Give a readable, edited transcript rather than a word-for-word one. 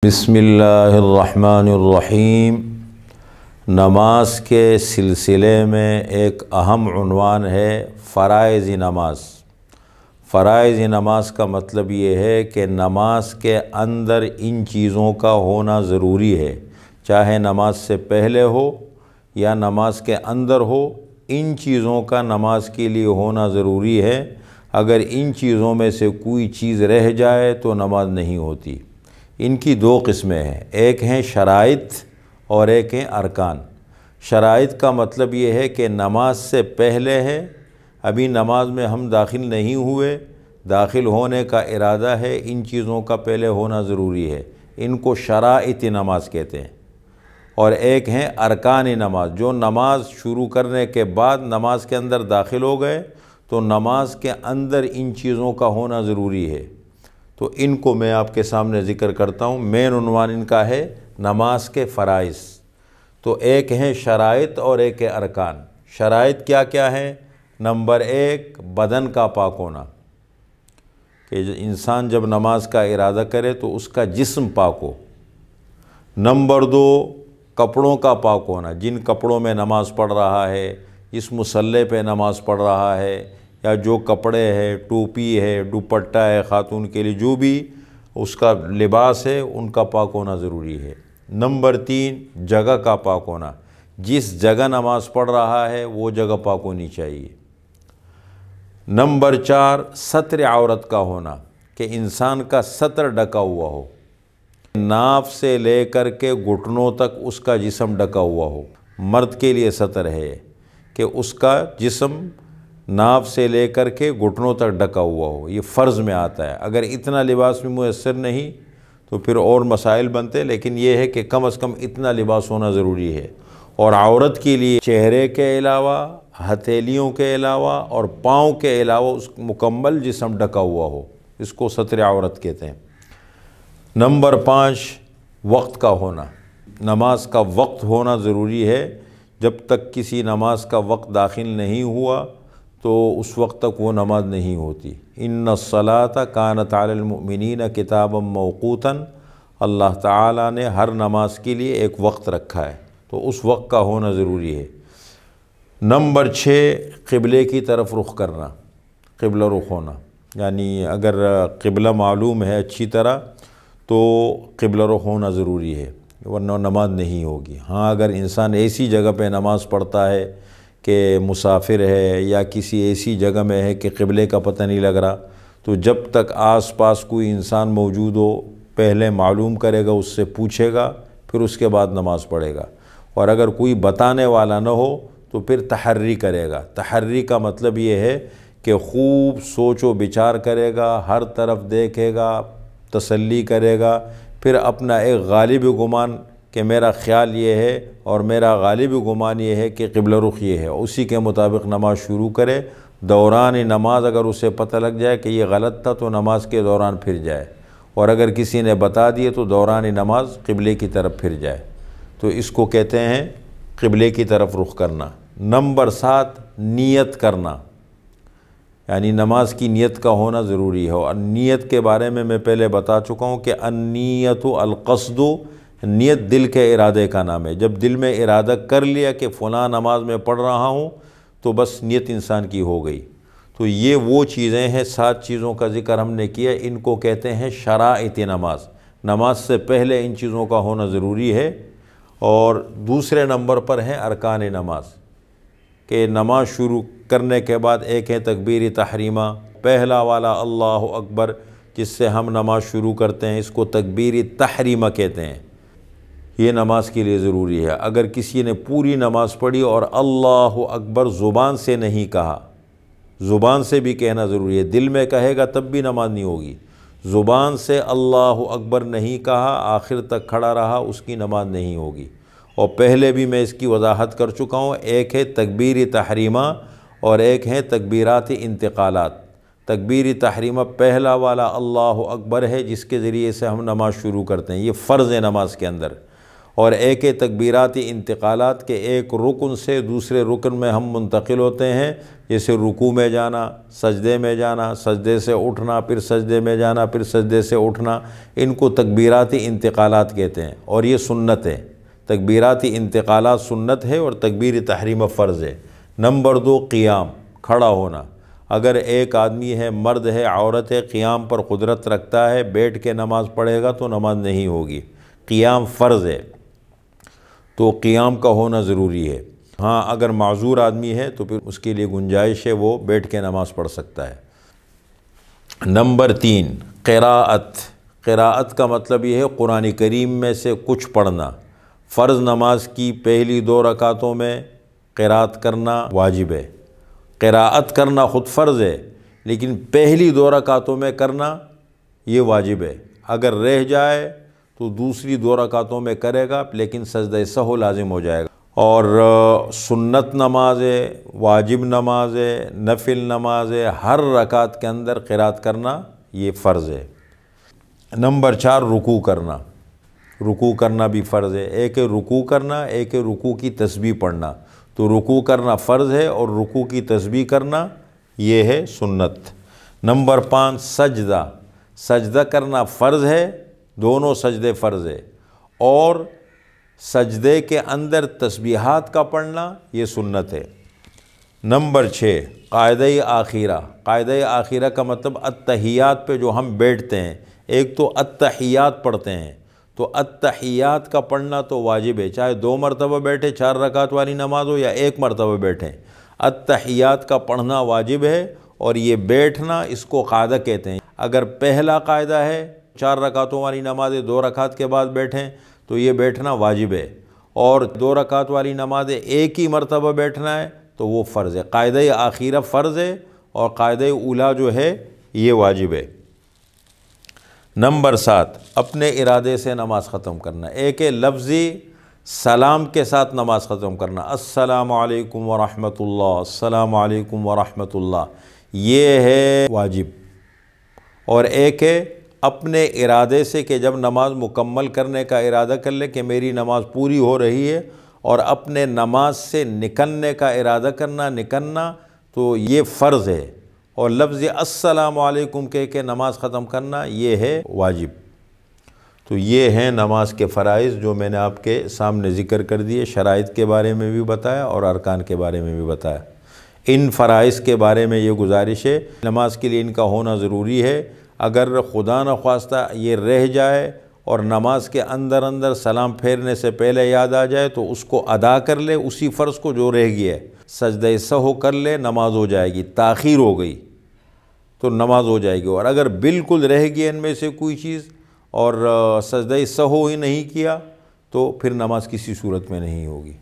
بسم اللہ الرحمن الرحیم۔ نماز کے سلسلے میں ایک اہم عنوان ہے فرائض نماز۔ فرائض نماز کا مطلب یہ ہے کہ نماز کے اندر ان چیزوں کا ہونا ضروری ہے، چاہے نماز سے پہلے ہو یا نماز کے اندر ہو، ان چیزوں کا نماز کے لیے ہونا ضروری ہے۔ اگر ان چیزوں میں سے کوئی چیز رہ جائے تو نماز نہیں ہوتی۔ ان کی دو قسمیں ہیں، ایک ہیں شرائط اور ایک ہیں ارکان۔ شرائط کا مطلب یہ ہے کہ نماز سے پہلے ہے، ابھی نماز میں ہم داخل نہیں ہوئے، داخل ہونے کا ارادہ ہے، ان چیزوں کا پہلے ہونا ضروری ہے، ان کو شرائط نماز کہتے ہیں۔ اور ایک ہیں ارکان نماز، جو نماز شروع کرنے کے بعد نماز کے اندر داخل ہو گئے تو نماز کے اندر ان چیزوں کا ہونا ضروری ہے۔ تو ان کو میں آپ کے سامنے ذکر کرتا ہوں۔ مین عنوان ان کا ہے نماز کے فرائض۔ تو ایک ہیں شرائط اور ایک ہے ارکان۔ شرائط کیا کیا ہیں؟ نمبر ایک، بدن کا پاک ہونا، کہ انسان جب نماز کا ارادہ کرے تو اس کا جسم پاک ہو۔ نمبر دو، کپڑوں کا پاک ہونا، جن کپڑوں میں نماز پڑھ رہا ہے، جس مصلی پہ نماز پڑھ رہا ہے، یا جو کپڑے ہے، ٹوپی ہے، دوپٹہ ہے خاتون کے لیے، جو بھی اس کا لباس ہے، ان کا پاک ہونا ضروری ہے۔ نمبر تین، جگہ کا پاک ہونا، جس جگہ نماز پڑھ رہا ہے وہ جگہ پاک ہونی چاہیے۔ نمبر چار، ستر عورت کا ہونا، کہ انسان کا ستر ڈھکا ہوا ہو، ناف سے لے کر کے گھٹنوں تک اس کا جسم ڈھکا ہوا ہو۔ مرد کے لیے ستر ہے کہ اس کا جسم ناف سے لے کر کے گھٹنوں تک ڈھکا ہوا ہو، یہ فرض میں آتا ہے۔ اگر اتنا لباس بھی میسر نہیں تو پھر اور مسائل بنتے، لیکن یہ ہے کہ کم از کم اتنا لباس ہونا ضروری ہے۔ اور عورت کے لیے چہرے کے علاوہ، ہتھیلیوں کے علاوہ اور پاؤں کے علاوہ اس مکمل جسم ڈھکا ہوا ہو، اس کو ستر عورت کہتے ہیں۔ نمبر پانچ، وقت کا ہونا، نماز کا وقت ہونا ضروری ہے۔ جب تک کسی نماز کا وقت داخل نہیں ہوا تو اس وقت تک وہ نماز نہیں ہوتی۔ ان الصلاۃ کانت علی المؤمنین کتابا موقوتا، اللہ تعالیٰ نے ہر نماز کے لیے ایک وقت رکھا ہے، تو اس وقت کا ہونا ضروری ہے۔ نمبر چھ، قبلے کی طرف رخ کرنا، قبلہ رخ ہونا، یعنی اگر قبلہ معلوم ہے اچھی طرح تو قبلہ رخ ہونا ضروری ہے، ورنہ نماز نہیں ہوگی۔ ہاں، اگر انسان ایسی جگہ پہ نماز پڑھتا ہے کہ مسافر ہے یا کسی ایسی جگہ میں ہے کہ قبلے کا پتہ نہیں لگ رہا، تو جب تک آس پاس کوئی انسان موجود ہو پہلے معلوم کرے گا، اس سے پوچھے گا، پھر اس کے بعد نماز پڑھے گا۔ اور اگر کوئی بتانے والا نہ ہو تو پھر تحری کرے گا۔ تحری کا مطلب یہ ہے کہ خوب سوچ و بچار کرے گا، ہر طرف دیکھے گا، تسلی کرے گا، پھر اپنا ایک غالب گمان کہ میرا خیال یہ ہے اور میرا غالب گمان یہ ہے کہ قبلہ رخ یہ ہے، اسی کے مطابق نماز شروع کرے۔ دوران نماز اگر اسے پتہ لگ جائے کہ یہ غلط تھا تو نماز کے دوران پھر جائے، اور اگر کسی نے بتا دیے تو دوران نماز قبلے کی طرف پھر جائے۔ تو اس کو کہتے ہیں قبلے کی طرف رخ کرنا۔ نمبر سات، نیت کرنا، یعنی نماز کی نیت کا ہونا ضروری ہے۔ اور نیت کے بارے میں پہلے بتا چکا ہوں کہ النیت القصد، نیت دل کے ارادے کا نام ہے۔ جب دل میں ارادہ کر لیا کہ فلاں نماز میں پڑھ رہا ہوں تو بس نیت انسان کی ہو گئی۔ تو یہ وہ چیزیں ہیں، 7 چیزوں کا ذکر ہم نے کیا، ان کو کہتے ہیں شرائط نماز۔ نماز سے پہلے ان چیزوں کا ہونا ضروری ہے۔ اور دوسرے نمبر پر ہیں ارکان نماز، کہ نماز شروع کرنے کے بعد ایک ہے تکبیر تحریمہ، پہلا والا اللہ اکبر جس سے ہم نماز شروع کرتے ہیں، اس کو تکبیر تحریمہ کہتے ہیں۔ یہ نماز کے لیے ضروری ہے۔ اگر کسی نے پوری نماز پڑھی اور اللہ اکبر زبان سے نہیں کہا، زبان سے بھی کہنا ضروری ہے، دل میں کہے گا تب بھی نماز نہیں ہوگی۔ زبان سے اللہ اکبر نہیں کہا، آخر تک کھڑا رہا، اس کی نماز نہیں ہوگی۔ اور پہلے بھی میں اس کی وضاحت کر چکا ہوں، ایک ہے تکبیر تحریمہ اور ایک ہے تکبیرات انتقالات۔ تکبیر تحریمہ پہلا والا اللہ اکبر ہے جس کے ذریعے سے ہم نماز شروع کرتے ہیں، یہ فرض ہے نماز کے اندر۔ اور ایک تکبیراتی انتقالات کے ایک رکن سے دوسرے رکن میں ہم منتقل ہوتے ہیں، جیسے رکوع میں جانا، سجدے میں جانا، سجدے سے اٹھنا، پھر سجدے میں جانا، پھر سجدے سے اٹھنا، ان کو تکبیراتی انتقالات کہتے ہیں، اور یہ سنت ہے۔ تکبیراتی انتقالات سنت ہے اور تکبیر تحریم فرض ہے۔ نمبر 2، قیام، کھڑا ہونا۔ اگر ایک آدمی ہے، مرد ہے، عورت ہے، قیام پر قدرت رکھتا ہے، بیٹھ کے نماز پڑھے گا تو نماز نہیں ہوگی۔ قیام فرض ہے تو قیام کا ہونا ضروری ہے۔ ہاں، اگر معذور آدمی ہے تو پھر اس کے لیے گنجائش ہے، وہ بیٹھ کے نماز پڑھ سکتا ہے۔ نمبر 3، قراءت۔ قراءت کا مطلب یہ ہے قرآن کریم میں سے کچھ پڑھنا۔ فرض نماز کی پہلی 2 رکعتوں میں قراءت کرنا واجب ہے۔ قراءت کرنا خود فرض ہے، لیکن پہلی 2 رکعتوں میں کرنا یہ واجب ہے۔ اگر رہ جائے تو دوسری 2 رکعتوں میں کرے گا، لیکن سجدہ سہو لازم ہو جائے گا۔ اور سنت نماز ہے، واجب نماز ہے، نفل نماز ہے، ہر رکعت کے اندر قراءت کرنا یہ فرض ہے۔ نمبر 4، رکوع کرنا۔ رکوع کرنا بھی فرض ہے۔ ایک ہے رکوع کرنا، ایک ہے رکوع کی تسبیح پڑھنا۔ تو رکوع کرنا فرض ہے اور رکوع کی تسبیح کرنا یہ ہے سنت۔ نمبر 5، سجدہ۔ سجدہ کرنا فرض ہے، دونوں سجدے فرض ہے، اور سجدے کے اندر تسبیحات کا پڑھنا یہ سنت ہے۔ نمبر 6، قاعدہ آخرہ۔ قاعدہ آخرہ کا مطلب التحیات پہ جو ہم بیٹھتے ہیں، ایک تو التحیات پڑھتے ہیں، تو التحیات کا پڑھنا تو واجب ہے، چاہے 2 مرتبہ بیٹھے 4 رکعت والی نماز ہو یا 1 مرتبہ بیٹھیں، التحیات کا پڑھنا واجب ہے، اور یہ بیٹھنا اس کو قاعدہ کہتے ہیں۔ اگر پہلا قاعدہ ہے 4 رکعتوں والی نماز 2 رکعت کے بعد بیٹھیں تو یہ بیٹھنا واجب ہے، اور 2 رکعت والی نماز ایک ہی مرتبہ بیٹھنا ہے تو وہ فرض ہے۔ قاعدہ آخرہ فرض ہے اور قاعدہ اولیٰ جو ہے یہ واجب ہے۔ نمبر 7، اپنے ارادے سے نماز ختم کرنا۔ ایک ہے لفظی سلام کے ساتھ نماز ختم کرنا، السلام علیکم ورحمۃ اللہ، السلام علیکم ورحمۃ اللہ، یہ ہے واجب۔ اور ایک ہے اپنے ارادے سے کہ جب نماز مکمل کرنے کا ارادہ کر لے کہ میری نماز پوری ہو رہی ہے، اور اپنے نماز سے نکلنے کا ارادہ کرنا، نکلنا، تو یہ فرض ہے۔ اور لفظ السلام علیکم کہہ کے نماز ختم کرنا یہ ہے واجب۔ تو یہ ہیں نماز کے فرائض جو میں نے آپ کے سامنے ذکر کر دیے، شرائط کے بارے میں بھی بتایا اور ارکان کے بارے میں بھی بتایا۔ ان فرائض کے بارے میں یہ گزارش ہے، نماز کے لیے ان کا ہونا ضروری ہے۔ اگر خدا نخواستہ یہ رہ جائے اور نماز کے اندر سلام پھیرنے سے پہلے یاد آ جائے تو اس کو ادا کر لے، اسی فرض کو جو رہ گیا ہے، سجدہ سہو کر لے، نماز ہو جائے گی۔ تاخیر ہو گئی تو نماز ہو جائے گی، اور اگر بالکل رہ گئی ان میں سے کوئی چیز اور سجدہ سہو ہی نہیں کیا تو پھر نماز کسی صورت میں نہیں ہوگی۔